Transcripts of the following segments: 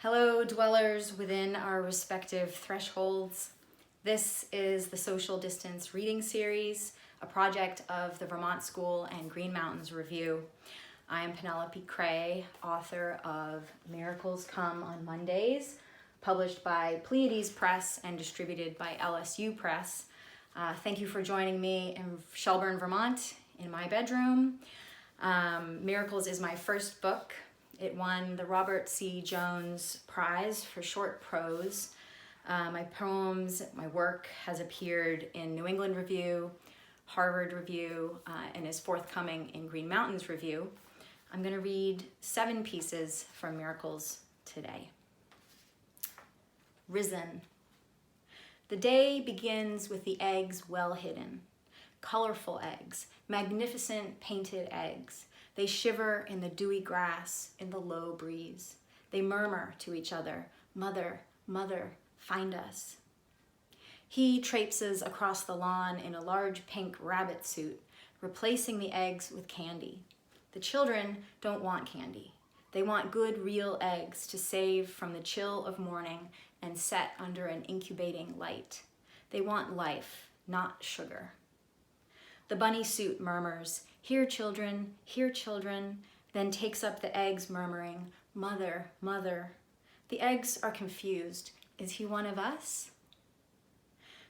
Hello, dwellers within our respective thresholds. This is the Social Distance Reading Series, a project of the Vermont School and Green Mountains Review. I am Penelope Cray, author of Miracles Come on Mondays, published by LSU Press and distributed by LSU Press. Thank you for joining me in Shelburne, Vermont, in my bedroom. Miracles is my first book. It won the Robert C. Jones Prize for short prose. My poems, my work has appeared in New England Review, Harvard Review, and is forthcoming in Green Mountains Review. I'm going to read 7 pieces from Miracles today. Risen. The day begins with the eggs well hidden. Colorful eggs, magnificent painted eggs. They shiver in the dewy grass in the low breeze. They murmur to each other, "Mother, mother, find us." He traipses across the lawn in a large pink rabbit suit, replacing the eggs with candy. The children don't want candy. They want good, real eggs to save from the chill of morning and set under an incubating light. They want life, not sugar. The bunny suit murmurs, here children," then takes up the eggs murmuring, "Mother, mother." The eggs are confused. Is he one of us?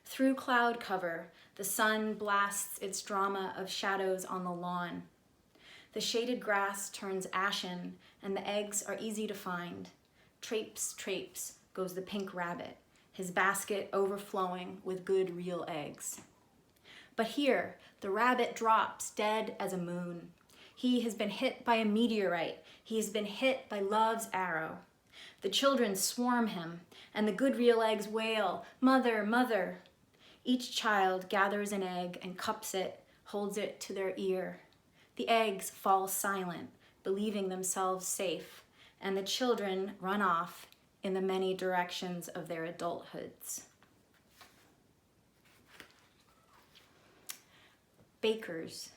Through cloud cover, the sun blasts its drama of shadows on the lawn. The shaded grass turns ashen, and the eggs are easy to find. Traipse, traipse goes the pink rabbit, his basket overflowing with good, real eggs. But here, the rabbit drops dead as a moon. He has been hit by a meteorite. He has been hit by love's arrow. The children swarm him, and the good real eggs wail, "Mother, mother." Each child gathers an egg and cups it, holds it to their ear. The eggs fall silent, believing themselves safe, and the children run off in the many directions of their adulthoods. Bakers.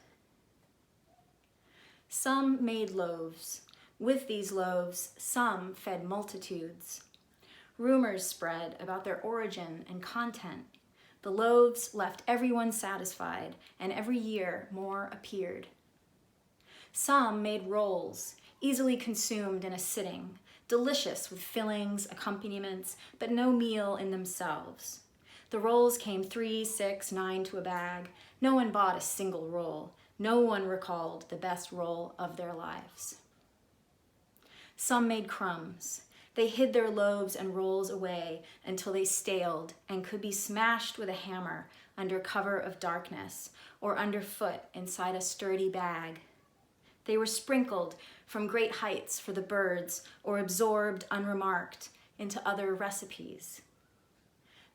Some made loaves. With these loaves, some fed multitudes. Rumors spread about their origin and content. The loaves left everyone satisfied, and every year more appeared. Some made rolls, easily consumed in a sitting, delicious with fillings, accompaniments, but no meal in themselves. The rolls came 3, 6, 9 to a bag. No one bought a single roll. No one recalled the best roll of their lives. Some made crumbs. They hid their loaves and rolls away until they staled and could be smashed with a hammer under cover of darkness or underfoot inside a sturdy bag. They were sprinkled from great heights for the birds or absorbed unremarked into other recipes.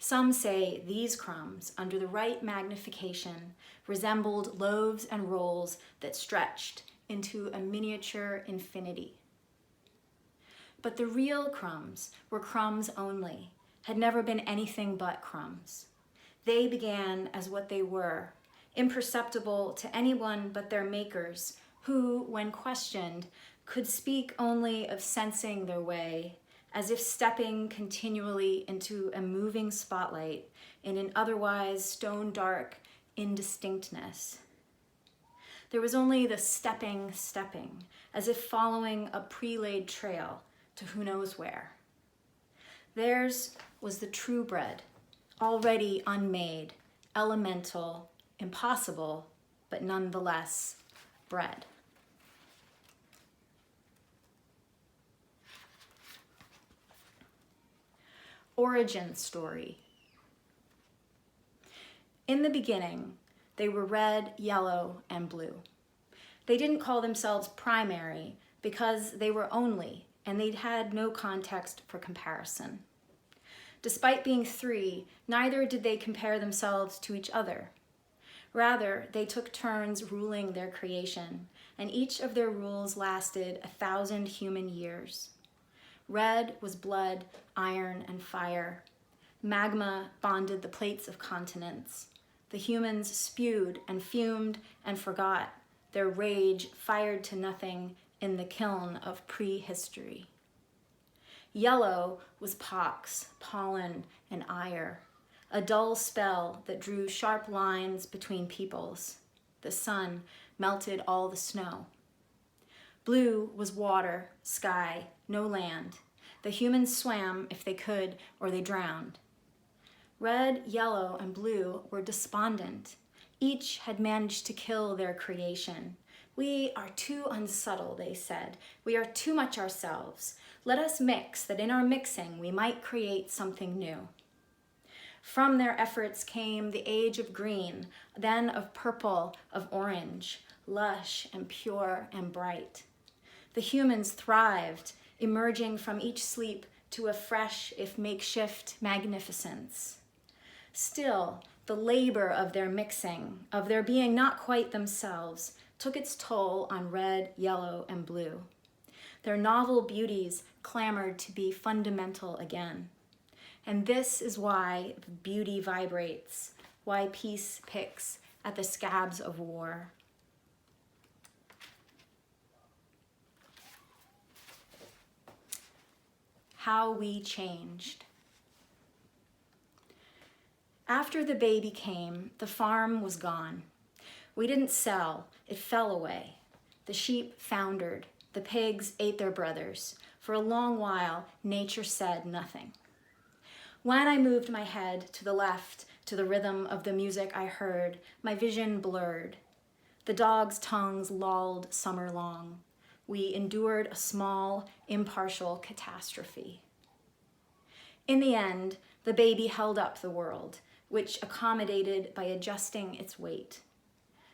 Some say these crumbs, under the right magnification, resembled loaves and rolls that stretched into a miniature infinity. But the real crumbs were crumbs only, had never been anything but crumbs. They began as what they were, imperceptible to anyone but their makers, who, when questioned, could speak only of sensing their way, as if stepping continually into a moving spotlight in an otherwise stone-dark indistinctness. There was only the stepping, as if following a pre-laid trail to who knows where. Theirs was the true bread, already unmade, elemental, impossible, but nonetheless bread. Origin story. In the beginning, they were red, yellow, and blue. They didn't call themselves primary because they were only, and they'd had no context for comparison. Despite being 3, neither did they compare themselves to each other. Rather, they took turns ruling their creation, and each of their rules lasted 1,000 human years. Red was blood, iron, and fire. Magma bonded the plates of continents. The humans spewed and fumed and forgot, their rage fired to nothing in the kiln of prehistory. Yellow was pox, pollen, and ire, a dull spell that drew sharp lines between peoples. The sun melted all the snow. Blue was water, sky, no land. The humans swam if they could, or they drowned. Red, yellow, and blue were despondent. Each had managed to kill their creation. We are too unsubtle, they said. We are too much ourselves. Let us mix, that in our mixing we might create something new. From their efforts came the age of green, then of purple, of orange, lush and pure and bright. The humans thrived, emerging from each sleep to a fresh, if makeshift, magnificence. Still, the labor of their mixing, of their being not quite themselves, took its toll on red, yellow, and blue. Their novel beauties clamored to be fundamental again. And this is why beauty vibrates, why peace picks at the scabs of war. How we changed. After the baby came, the farm was gone. We didn't sell, it fell away. The sheep foundered, the pigs ate their brothers. For a long while, nature said nothing. When I moved my head to the left to the rhythm of the music I heard, my vision blurred. The dogs' tongues lolled summer long. We endured a small, impartial catastrophe. In the end, the baby held up the world, which accommodated by adjusting its weight.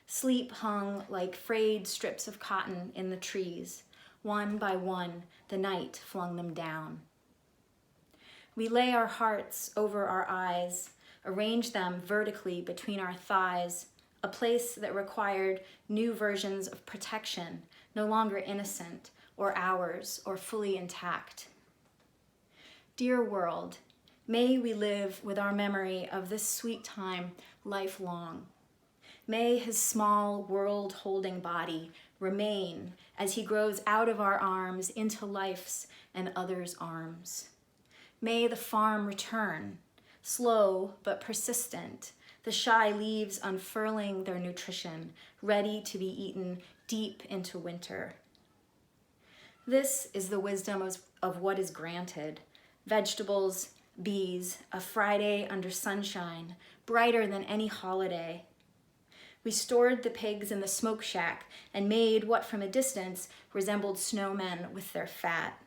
Sleep hung like frayed strips of cotton in the trees. One by one, the night flung them down. We lay our hearts over our eyes, arranged them vertically between our thighs, a place that required new versions of protection, no longer innocent, or ours, or fully intact. Dear world, may we live with our memory of this sweet time lifelong. May his small world-holding body remain as he grows out of our arms into life's and others' arms. May the farm return, slow but persistent, the shy leaves unfurling their nutrition, ready to be eaten deep into winter. This is the wisdom of what is granted. Vegetables, bees, a Friday under sunshine, brighter than any holiday. We stored the pigs in the smoke shack and made what from a distance resembled snowmen with their fat.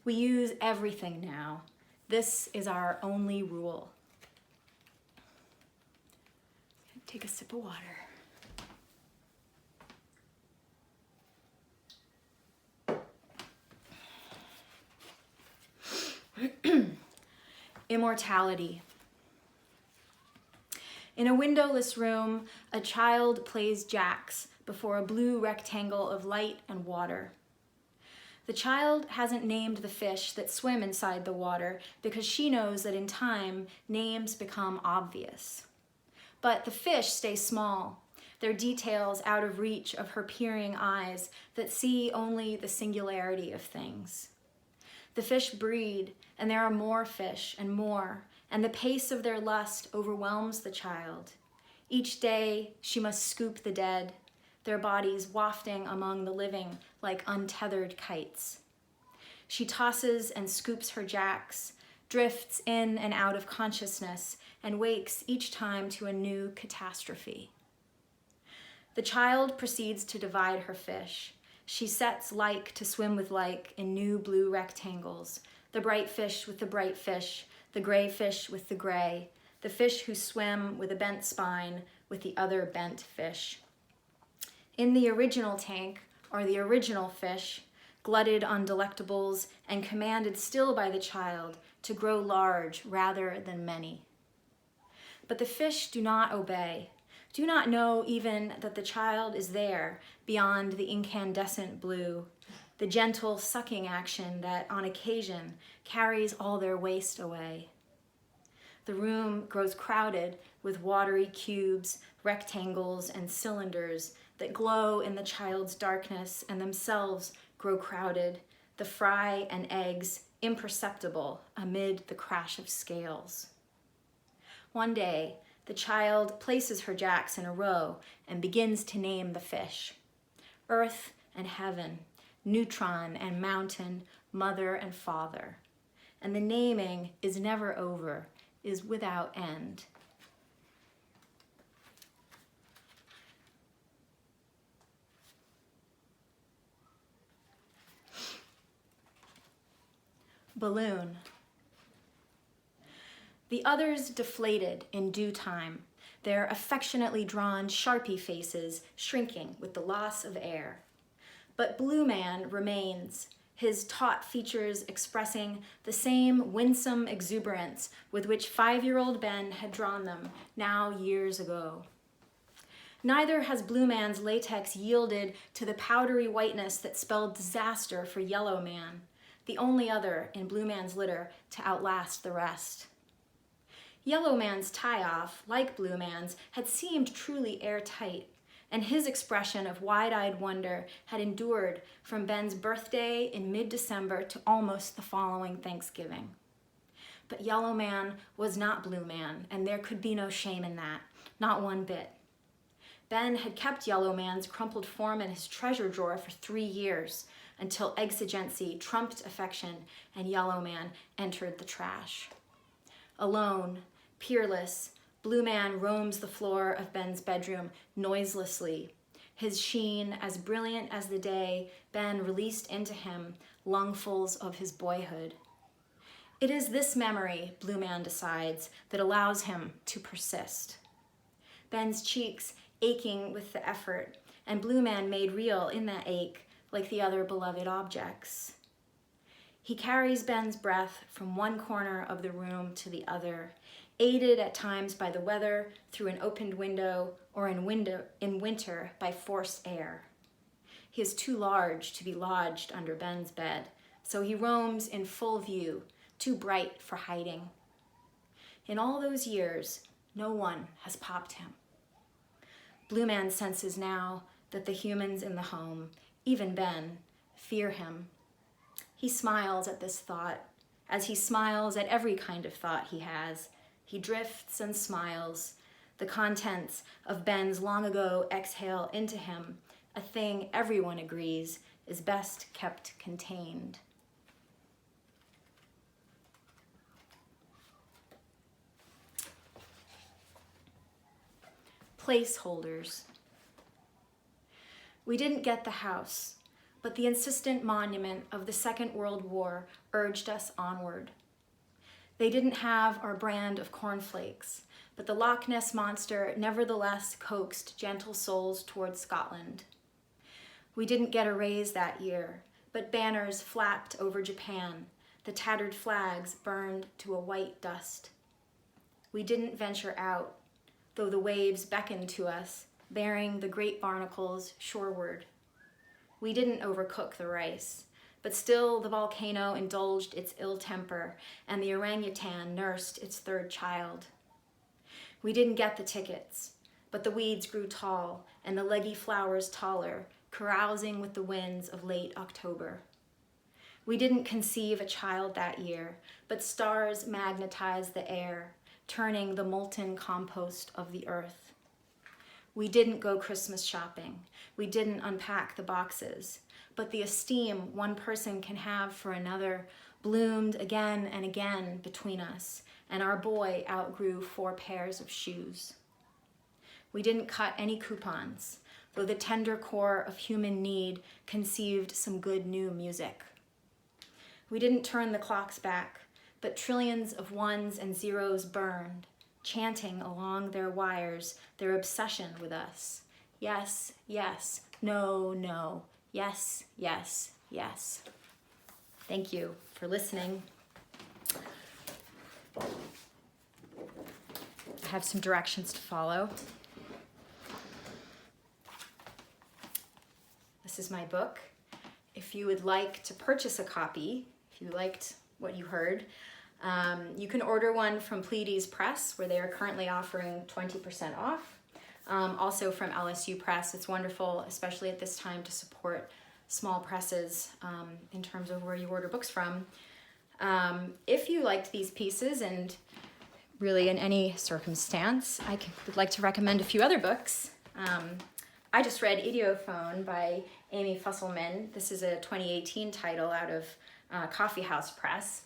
We use everything now. This is our only rule. Take a sip of water. Immortality. In a windowless room, a child plays jacks before a blue rectangle of light and water. The child hasn't named the fish that swim inside the water because she knows that in time, names become obvious. But the fish stay small, their details out of reach of her peering eyes that see only the singularity of things. The fish breed, and there are more fish and more, and the pace of their lust overwhelms the child. Each day, she must scoop the dead, their bodies wafting among the living like untethered kites. She tosses and scoops her jacks, drifts in and out of consciousness, and wakes each time to a new catastrophe. The child proceeds to divide her fish. She sets like to swim with like in new blue rectangles, the bright fish with the bright fish, the gray fish with the gray, the fish who swim with a bent spine with the other bent fish. In the original tank are the original fish, glutted on delectables and commanded still by the child to grow large rather than many. But the fish do not obey, do not know even that the child is there beyond the incandescent blue, the gentle sucking action that on occasion carries all their waste away. The room grows crowded with watery cubes, rectangles, and cylinders that glow in the child's darkness and themselves grow crowded, the fry and eggs imperceptible amid the crash of scales. One day, the child places her jacks in a row and begins to name the fish. Earth and heaven, neutron and mountain, mother and father. And the naming is never over, is without end. Balloon. The others deflated in due time, their affectionately drawn Sharpie faces shrinking with the loss of air. But Blue Man remains, his taut features expressing the same winsome exuberance with which 5-year-old Ben had drawn them now years ago. Neither has Blue Man's latex yielded to the powdery whiteness that spelled disaster for Yellow Man, the only other in Blue Man's litter to outlast the rest. Yellow Man's tie-off, like Blue Man's, had seemed truly airtight, and his expression of wide-eyed wonder had endured from Ben's birthday in mid-December to almost the following Thanksgiving. But Yellow Man was not Blue Man, and there could be no shame in that, not one bit. Ben had kept Yellow Man's crumpled form in his treasure drawer for 3 years, until exigency trumped affection and Yellow Man entered the trash. Alone, peerless, Blue Man roams the floor of Ben's bedroom noiselessly, his sheen as brilliant as the day Ben released into him lungfuls of his boyhood. It is this memory, Blue Man decides, that allows him to persist. Ben's cheeks aching with the effort, and Blue Man made real in that ache like the other beloved objects. He carries Ben's breath from one corner of the room to the other, aided at times by the weather through an opened window or in winter by forced air. He is too large to be lodged under Ben's bed, so he roams in full view, too bright for hiding. In all those years, no one has popped him. Blue Man senses now that the humans in the home, even Ben, fear him. He smiles at this thought, as he smiles at every kind of thought he has. He drifts and smiles. The contents of Ben's long ago exhale into him, a thing everyone agrees is best kept contained. Placeholders. We didn't get the house, but the insistent monument of the Second World War urged us onward. They didn't have our brand of cornflakes, but the Loch Ness Monster nevertheless coaxed gentle souls toward Scotland. We didn't get a raise that year, but banners flapped over Japan, the tattered flags burned to a white dust. We didn't venture out, though the waves beckoned to us, bearing the great barnacles shoreward. We didn't overcook the rice, but still the volcano indulged its ill temper and the orangutan nursed its third child. We didn't get the tickets, but the weeds grew tall and the leggy flowers taller, carousing with the winds of late October. We didn't conceive a child that year, but stars magnetized the air, turning the molten compost of the earth. We didn't go Christmas shopping. We didn't unpack the boxes, but the esteem one person can have for another bloomed again and again between us, and our boy outgrew 4 pairs of shoes. We didn't cut any coupons, though the tender core of human need conceived some good new music. We didn't turn the clocks back, but trillions of ones and zeros burned, chanting along their wires their obsession with us. Yes, yes, no, no, yes, yes, yes. Thank you for listening. I have some directions to follow. This is my book. If you would like to purchase a copy, if you liked what you heard, you can order one from LSU Press, where they are currently offering 20% off. Also from LSU Press. It's wonderful, especially at this time, to support small presses in terms of where you order books from. If you liked these pieces, and really in any circumstance, would like to recommend a few other books. I just read Idiophone by Amy Fusselman. This is a 2018 title out of Coffee House Press.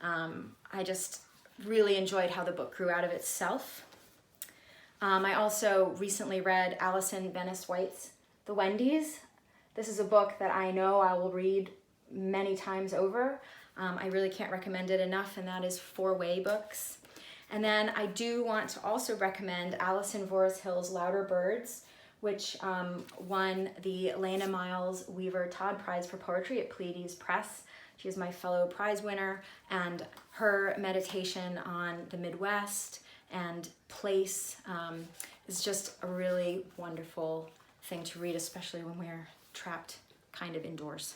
I just really enjoyed how the book grew out of itself. I also recently read Alison Bennis-White's The Wendy's. This is a book that I know I will read many times over. I really can't recommend it enough, and that is Four-Way Books. And then I do want to also recommend Alison Vorishill's Louder Birds, which won the Lena Miles Weaver Todd Prize for Poetry at Pleiades Press. She is my fellow prize winner, and her meditation on the Midwest and place is just a really wonderful thing to read, especially when we're trapped kind of indoors.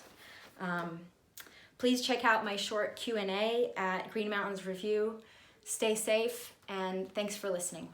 Please check out my short Q&A at Green Mountains Review. Stay safe, and thanks for listening.